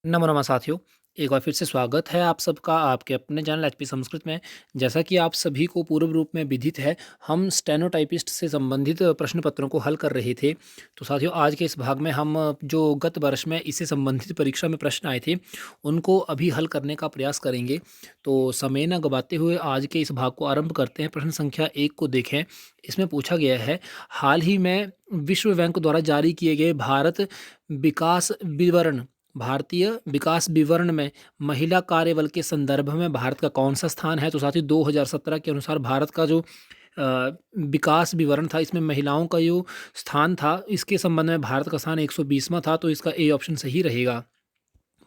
नमो नमः साथियों, एक बार फिर से स्वागत है आप सबका आपके अपने चैनल एचपी संस्कृत में। जैसा कि आप सभी को पूर्व रूप में विदित है, हम स्टेनोटाइपिस्ट से संबंधित प्रश्न पत्रों को हल कर रहे थे। तो साथियों, आज के इस भाग में हम जो गत वर्ष में इससे संबंधित परीक्षा में प्रश्न आए थे, उनको अभी हल करने का प्रयास करेंगे। तो समय न गवाते हुए आज के इस भाग को आरंभ करते हैं। प्रश्न संख्या 1 को देखें। इसमें पूछा गया है, हाल ही में विश्व बैंक द्वारा जारी किए गए विकास विवरण भारतीय विकास विवरण में महिला कार्यबल के संदर्भ में भारत का कौन सा स्थान है? तो साथियों, 2017 के अनुसार भारत का जो विकास विवरण था, इसमें महिलाओं का जो स्थान था, इसके संबंध में भारत का स्थान 120वां था। तो इसका ए ऑप्शन सही रहेगा।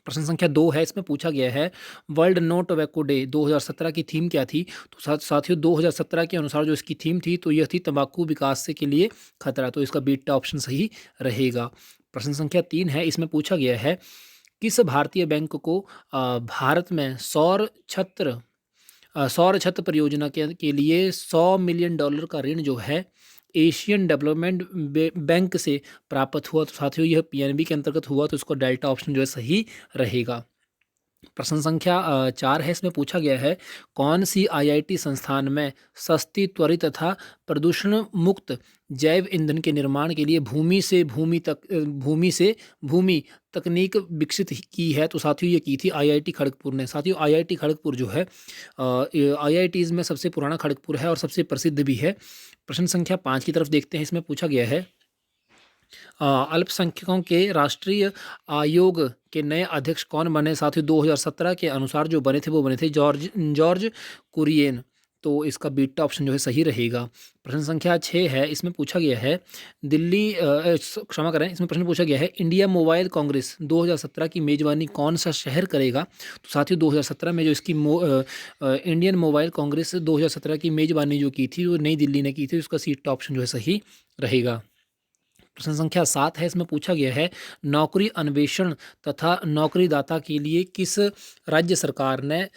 प्रश्न संख्या 2 है, इसमें पूछा गया है, वर्ल्ड नो टोबैको डे 2017 की थीम क्या थी? तो साथियों, 2017 के अनुसार जो इसकी थीम थी, तो यह थी तंबाकू विकास से के लिए खतरा। तो इसका बीटा ऑप्शन सही रहेगा। प्रश्न संख्या 3 है, इसमें पूछा गया है, किस भारतीय बैंक को भारत में सौर छत परियोजना के लिए $100 मिलियन का ऋण जो है एशियन डेवलपमेंट बैंक से प्राप्त हुआ? तो साथियों, यह पीएनबी के अंतर्गत हुआ। तो इसको डेल्टा ऑप्शन जो है सही रहेगा। प्रश्न संख्या 4 है, इसमें पूछा गया है, कौन सी आईआईटी संस्थान में सस्ती, त्वरित तथा प्रदूषण मुक्त जैव ईंधन के निर्माण के लिए भूमि से भूमि तकनीक विकसित की है? तो साथियों, ये की थी आईआईटी खड़गपुर ने। साथियों, आईआईटी खड़गपुर जो है आईआईटीज़ में सबसे पुराना खड़गपुर है और सबसे प्रसिद्ध भी है। प्रश्न संख्या 5 की तरफ देखते हैं। इसमें पूछा गया है, अल्पसंख्यकों के राष्ट्रीय आयोग के नए अध्यक्ष कौन बने? साथियों, 2017 के अनुसार जो बने थे वो बने थे जॉर्ज जॉर्ज कुरियन। तो इसका बीटा ऑप्शन जो है सही रहेगा। प्रश्न संख्या 6 है, इसमें पूछा गया है, क्षमा करें, इसमें प्रश्न पूछा गया है, इंडिया मोबाइल कांग्रेस 2017 की मेजबानी कौन सा शहर करेगा? तो साथियों, 2017 में जो इसकी इंडियन मोबाइल कांग्रेस 2017 की मेजबानी जो की थी, वो नई दिल्ली ने की थी। उसका सीट ऑप्शन जो है सही रहेगा। प्रश्न संख्या 7 है, इसमें पूछा गया है, नौकरी अन्वेषण तथा नौकरीदाता के लिए किस राज्य सरकार ने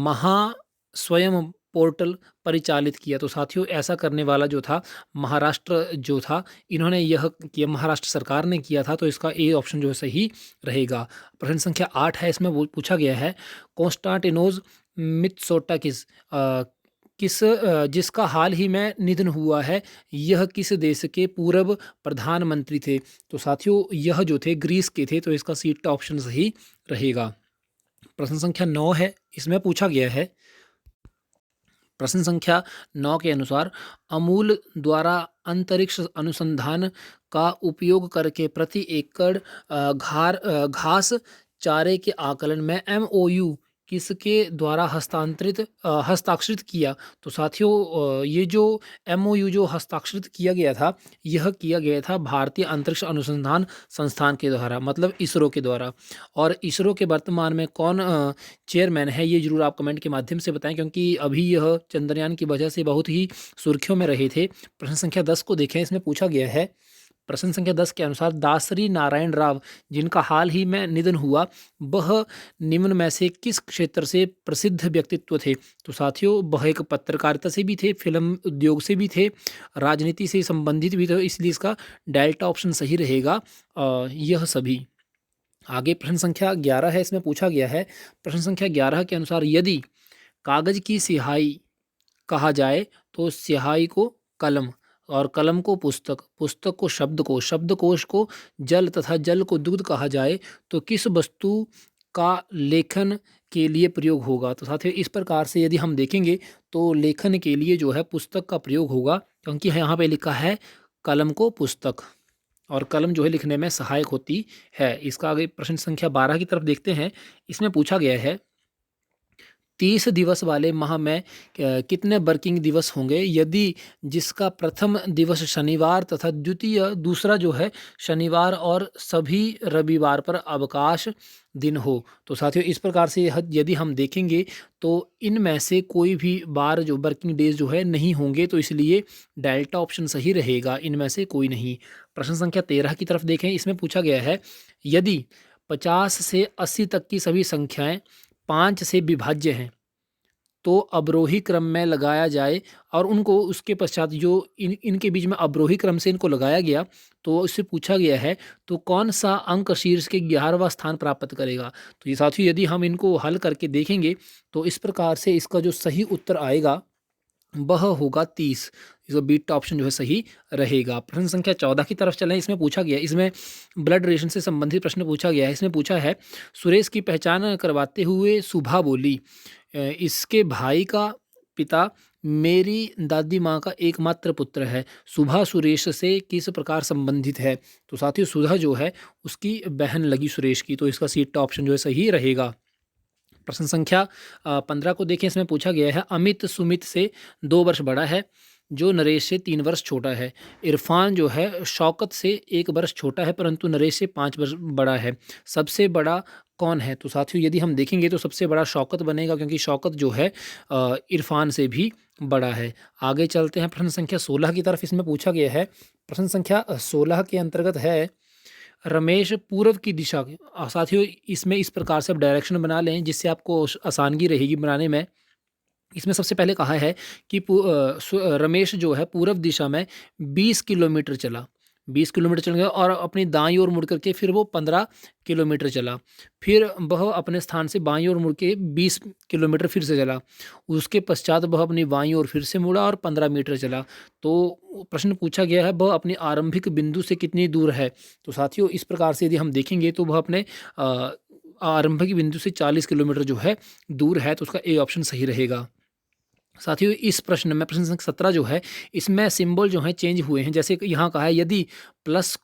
महा स्वयं पोर्टल परिचालित किया? तो साथियों, ऐसा करने वाला जो था महाराष्ट्र जो था, इन्होंने यह किया, महाराष्ट्र सरकार ने किया था। तो इसका ए ऑप्शन जो है सही रहेगा। प्रश्न संख्या 8 है, इसमें वो पूछा गया है, कॉन्स्टांटिनोस मित्सोटाकिस जिसका हाल ही में निधन हुआ है, यह किस देश के पूर्व प्रधानमंत्री थे? तो साथियों, यह जो थे ग्रीस के थे। तो इसका सीट ऑप्शन सही रहेगा। प्रश्न संख्या 9 है, इसमें पूछा गया है, प्रश्न संख्या 9 के अनुसार, अमूल द्वारा अंतरिक्ष अनुसंधान का उपयोग करके प्रति एकड़ घास चारे के आकलन में एमओयू किसके द्वारा हस्ताक्षरित किया? तो साथियों, ये जो एमओयू जो हस्ताक्षरित किया गया था, यह किया गया था भारतीय अंतरिक्ष अनुसंधान संस्थान के द्वारा, मतलब इसरो के द्वारा। और इसरो के वर्तमान में कौन चेयरमैन है, ये जरूर आप कमेंट के माध्यम से बताएं, क्योंकि अभी यह चंद्रयान की वजह से बहुत ही सुर्खियों में रहे थे। प्रश्न संख्या 10 को देखें। इसमें पूछा गया है, प्रश्न संख्या 10 के अनुसार, दासरी नारायण राव जिनका हाल ही में निधन हुआ, वह निम्न में से किस क्षेत्र से प्रसिद्ध व्यक्तित्व थे? तो साथियों, वह एक पत्रकारिता से भी थे, फिल्म उद्योग से भी थे, राजनीति से संबंधित भी थे। इसलिए इसका डेल्टा ऑप्शन सही रहेगा। यह सभी। आगे प्रश्न संख्या 11 है, इसमें पूछा गया है, प्रश्न संख्या 11 के अनुसार, यदि कागज की स्याही कहा जाए तो स्याही को कलम, और कलम को पुस्तक, पुस्तक को शब्दकोश, शब्दकोश को जल तथा जल को दूध कहा जाए, तो किस वस्तु का लेखन के लिए प्रयोग होगा? तो साथियों, इस प्रकार से यदि हम देखेंगे तो लेखन के लिए जो है पुस्तक का प्रयोग होगा, क्योंकि यहाँ पे लिखा है कलम को पुस्तक, और कलम जो है लिखने में सहायक होती है। इसका आगे प्रश्न संख्या 12 की तरफ देखते हैं। इसमें पूछा गया है, 30 दिवस वाले माह में कितने वर्किंग दिवस होंगे यदि जिसका प्रथम दिवस शनिवार तथा दूसरा जो है शनिवार और सभी रविवार पर अवकाश दिन हो? तो साथियों, इस प्रकार से यदि हम देखेंगे तो इनमें से कोई भी बार जो वर्किंग डेज जो है नहीं होंगे। तो इसलिए डेल्टा ऑप्शन सही रहेगा, इनमें से कोई नहीं। प्रश्न संख्या 13 की तरफ देखें। इसमें पूछा गया है, यदि 50 से 80 तक की सभी संख्याएं 5 से विभाज्य हैं, तो अवरोही क्रम में लगाया जाए और उनको उसके पश्चात जो इनके बीच में अवरोही क्रम से इनको लगाया गया तो इससे पूछा गया है तो कौन सा अंक शीर्ष के 11वां स्थान प्राप्त करेगा। तो ये साथियों यदि हम इनको हल करके देखेंगे तो इस प्रकार से इसका जो सही उत्तर आएगा वह होगा 30। इसका बीटा ऑप्शन जो है सही रहेगा। प्रश्न संख्या 14 की तरफ चलें। इसमें पूछा गया, इसमें ब्लड रिलेशन से संबंधित प्रश्न पूछा गया है। इसमें पूछा है सुरेश की पहचान करवाते हुए सुभा बोली, इसके भाई का पिता मेरी दादी माँ का एकमात्र पुत्र है। सुभा सुरेश से किस प्रकार संबंधित है। तो साथियों सुधा जो है उसकी बहन लगी सुरेश की, तो इसका सी ऑप्शन जो है सही रहेगा। प्रश्न संख्या 15 को देखें। इसमें पूछा गया है अमित सुमित से 2 वर्ष बड़ा है जो नरेश से 3 वर्ष छोटा है। इरफान जो है शौकत से 1 वर्ष छोटा है परंतु नरेश से 5 वर्ष बड़ा है। सबसे बड़ा कौन है। तो साथियों यदि हम देखेंगे तो सबसे बड़ा शौकत बनेगा क्योंकि शौकत जो है इरफान से भी बड़ा है। आगे चलते हैं प्रश्न संख्या 16 की तरफ। इसमें पूछा गया है प्रश्न संख्या 16 के अंतर्गत है रमेश पूर्व की दिशा। साथियों इसमें इस प्रकार से आप डायरेक्शन बना लें जिससे आपको आसानगी रहेगी बनाने में। इसमें सबसे पहले कहा है कि रमेश जो है पूर्व दिशा में 20 किलोमीटर चला। 20 किलोमीटर चल गया और अपनी दाईं ओर मुड़ करके फिर वो 15 किलोमीटर चला। फिर वह अपने स्थान से बाईं ओर मुड़ के 20 किलोमीटर फिर से चला। उसके पश्चात वह अपनी बाईं ओर फिर से मुड़ा और 15 मीटर चला। तो प्रश्न पूछा गया है वह अपनी आरंभिक बिंदु से कितनी दूर है। तो साथियों इस प्रकार से यदि हम देखेंगे तो वह अपने आरंभिक बिंदु से 40 किलोमीटर जो है दूर है। तो उसका ए ऑप्शन सही रहेगा। साथियों इस प्रश्न में प्रश्न संख्या 17 जो है इसमें सिंबल जो है चेंज हुए हैं। जैसे कि यहाँ कहा है यदि प्लस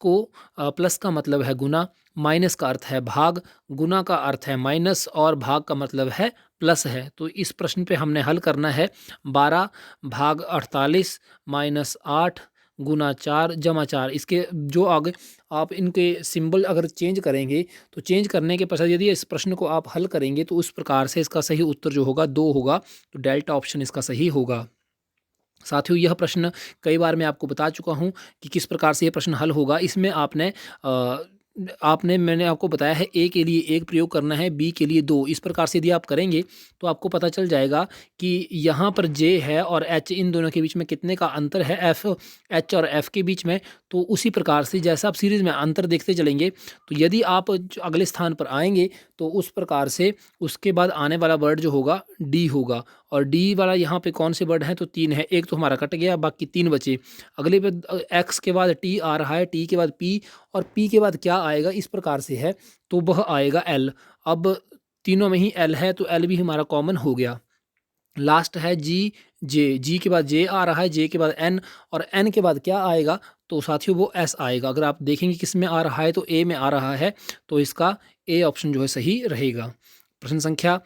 का मतलब है गुना, माइनस का अर्थ है भाग, गुना का अर्थ है माइनस और भाग का मतलब है प्लस है। तो इस प्रश्न पे हमने हल करना है 12 भाग 48 माइनस 8 गुना 4 जमा 4। इसके जो आगे आप इनके सिंबल अगर चेंज करेंगे तो चेंज करने के पश्चात यदि इस प्रश्न को आप हल करेंगे तो उस प्रकार से इसका सही उत्तर जो होगा 2 होगा। तो डेल्टा ऑप्शन इसका सही होगा। साथियों यह प्रश्न कई बार मैं आपको बता चुका हूँ कि किस प्रकार से यह प्रश्न हल होगा। इसमें मैंने आपको बताया है ए के लिए 1 प्रयोग करना है, बी के लिए 2। इस प्रकार से यदि आप करेंगे तो आपको पता चल जाएगा कि यहाँ पर जे है और एच इन दोनों के बीच में कितने का अंतर है, एच और एफ के बीच में। तो उसी प्रकार से जैसा आप सीरीज़ में अंतर देखते चलेंगे तो यदि आप अगले स्थान पर आएंगे तो उस प्रकार से उसके बाद आने वाला वर्ड जो होगा डी होगा। और डी वाला यहाँ पे कौन से वर्ड हैं तो 3 है। एक तो हमारा कट गया, बाकी 3 बचे। अगले पे एक्स के बाद टी आ रहा है, टी के बाद पी और पी के बाद क्या आएगा इस प्रकार से है तो वह आएगा एल। अब तीनों में ही एल है तो एल भी हमारा कॉमन हो गया। लास्ट है जी, जी के बाद जे आ रहा है, जे के बाद एन और एन के बाद क्या आएगा तो साथियों वो एस आएगा। अगर आप देखेंगे किस में आ रहा है तो ए में आ रहा है तो इसका ए ऑप्शन जो है सही रहेगा। प्रश्न संख्या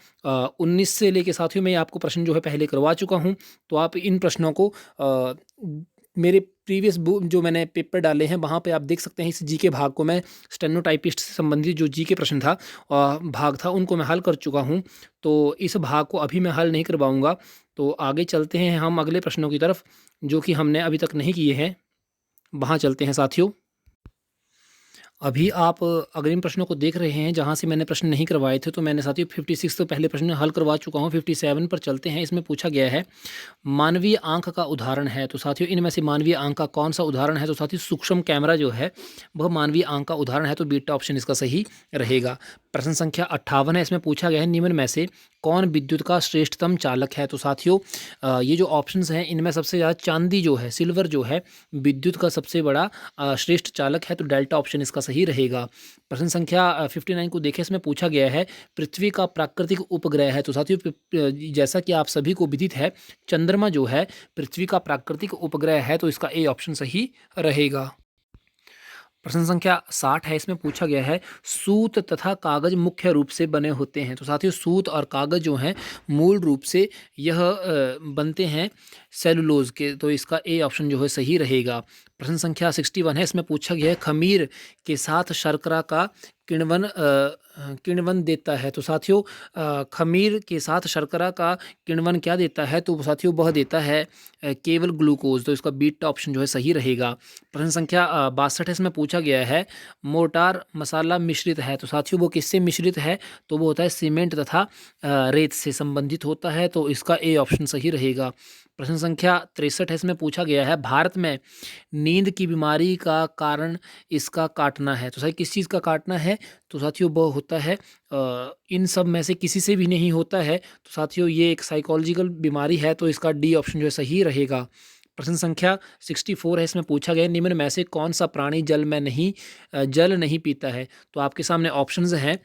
19 से लेके साथियों मैं आपको प्रश्न जो है पहले करवा चुका हूँ। तो आप इन प्रश्नों को मेरे प्रीवियस जो मैंने पेपर डाले हैं वहाँ पे आप देख सकते हैं। इस जी के भाग को मैं स्टेनोटाइपिस्ट से संबंधित जो जी के प्रश्न था भाग था उनको मैं हल कर चुका हूँ। तो इस भाग को अभी मैं हल नहीं करवाऊँगा। तो आगे चलते हैं हम अगले प्रश्नों की तरफ जो कि हमने अभी तक नहीं किए हैं, वहाँ चलते हैं साथियों। अभी आप अग्रिम प्रश्नों को देख रहे हैं जहाँ से मैंने प्रश्न नहीं करवाए थे। तो मैंने साथियों 56 तो पहले प्रश्न हल करवा चुका हूँ। 57 पर चलते हैं। इसमें पूछा गया है मानवीय आंख का उदाहरण है। तो साथियों इनमें से मानवीय आंख का कौन सा उदाहरण है। तो साथियों सूक्ष्म कैमरा जो है वह मानवीय आंख का उदाहरण है। तो बीटा ऑप्शन इसका सही रहेगा। प्रश्न संख्या 58 है। इसमें पूछा गया है निम्न में से कौन विद्युत का श्रेष्ठतम चालक है। तो साथियों ये जो ऑप्शंस हैं इनमें सबसे ज़्यादा चांदी जो है, सिल्वर जो है विद्युत का सबसे बड़ा श्रेष्ठ चालक है। तो डेल्टा ऑप्शन इसका सही रहेगा। प्रश्न संख्या 59 को देखें। इसमें पूछा गया है पृथ्वी का प्राकृतिक उपग्रह है। तो साथियों जैसा कि आप सभी को विदित है चंद्रमा जो है पृथ्वी का प्राकृतिक उपग्रह है। तो इसका ए ऑप्शन सही रहेगा। प्रश्न संख्या 60 है। इसमें पूछा गया है सूत तथा कागज मुख्य रूप से बने होते हैं। तो साथियों सूत और कागज जो हैं मूल रूप से यह बनते हैं सेलुलोज के। तो इसका ए ऑप्शन जो है सही रहेगा। प्रश्न संख्या 61 है। इसमें पूछा गया है खमीर के साथ शर्करा का किण्वन देता है। तो साथियों खमीर के साथ शर्करा का किण्वन क्या देता है? तो साथियों वह देता है केवल ग्लूकोज। तो इसका बीटा ऑप्शन जो है सही रहेगा। प्रश्न संख्या 62 है, इसमें पूछा गया है मोर्टार मसाला मिश्रित है। तो साथियों वो किससे मिश्रित है? तो वो होता है सीमेंट तथा रेत से संबंधित होता है। तो इसका ए ऑप्शन सही रहेगा। प्रश्न संख्या 63 है, इसमें पूछा गया है भारत में नींद की बीमारी का कारण इसका काटना है। तो सही किस चीज़ का काटना है? तो साथियों वो होता है इन सब में से किसी से भी नहीं होता है। तो साथियों ये एक साइकोलॉजिकल बीमारी है। तो इसका डी ऑप्शन जो है सही रहेगा। प्रश्न संख्या 64 है, इसमें पूछा गया है निम्न में से कौन सा प्राणी जल नहीं पीता है? तो आपके सामने ऑप्शंस हैं।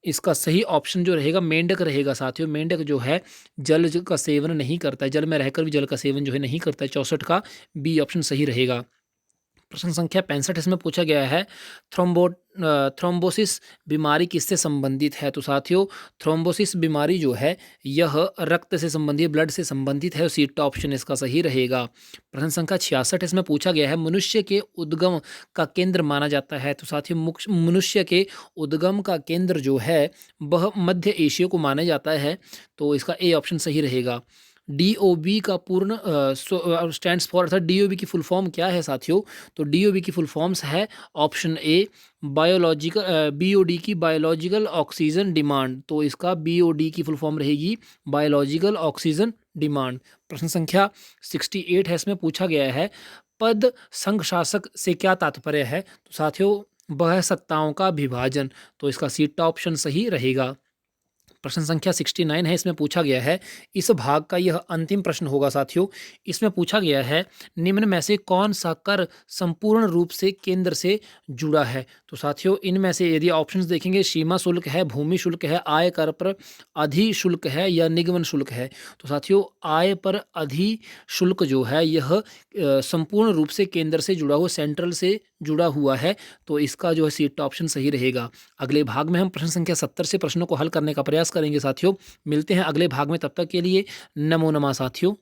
इसका सही ऑप्शन जो रहेगा मेंढक रहेगा। साथियों मेंढक जो है जल का सेवन नहीं करता है, जल में रहकर भी जल का सेवन जो है नहीं करता है। 64 का बी ऑप्शन सही रहेगा। प्रश्न संख्या 65 इसमें पूछा गया है थ्रोम्बोसिस बीमारी किससे संबंधित है? तो साथियों थ्रोम्बोसिस बीमारी जो है यह रक्त से संबंधित, ब्लड से संबंधित है। सी ऑप्शन इसका सही रहेगा। प्रश्न संख्या 66 इसमें पूछा गया है मनुष्य के उद्गम का केंद्र माना जाता है। तो साथियों मनुष्य के उद्गम का केंद्र जो है वह मध्य एशिया को माना जाता है। तो इसका ए ऑप्शन सही रहेगा। DOB का पूर्ण स्टैंड्स फॉर, अर्थात DOB की फुल फॉर्म क्या है साथियों? तो DOB की फुल फॉर्म्स है ऑप्शन ए बायोलॉजिकल, BOD की बायोलॉजिकल ऑक्सीजन डिमांड। तो इसका BOD की फुल फॉर्म रहेगी बायोलॉजिकल ऑक्सीजन डिमांड। प्रश्न संख्या 68 है, इसमें पूछा गया है पद संघ शासक से क्या तात्पर्य है? तो साथियों वह सत्ताओं का विभाजन। तो इसका सी ऑप्शन सही रहेगा। प्रश्न संख्या 69 है, इसमें पूछा गया है इस भाग का यह अंतिम प्रश्न होगा साथियों। इसमें पूछा गया है निम्न में से कौन सा कर संपूर्ण रूप से केंद्र से जुड़ा है? तो साथियों इनमें से यदि ऑप्शंस देखेंगे सीमा शुल्क है, भूमि शुल्क है, आय कर पर अधिशुल्क है या निगमन शुल्क है। तो साथियों आय पर अधिशुल्क जो है यह संपूर्ण रूप से केंद्र से जुड़ा हुआ, सेंट्रल से जुड़ा हुआ है। तो इसका जो है सी ऑप्शन सही रहेगा। अगले भाग में हम प्रश्न संख्या 70 से प्रश्नों को हल करने का प्रयास करेंगे साथियों। मिलते हैं अगले भाग में, तब तक के लिए नमो नमः साथियों।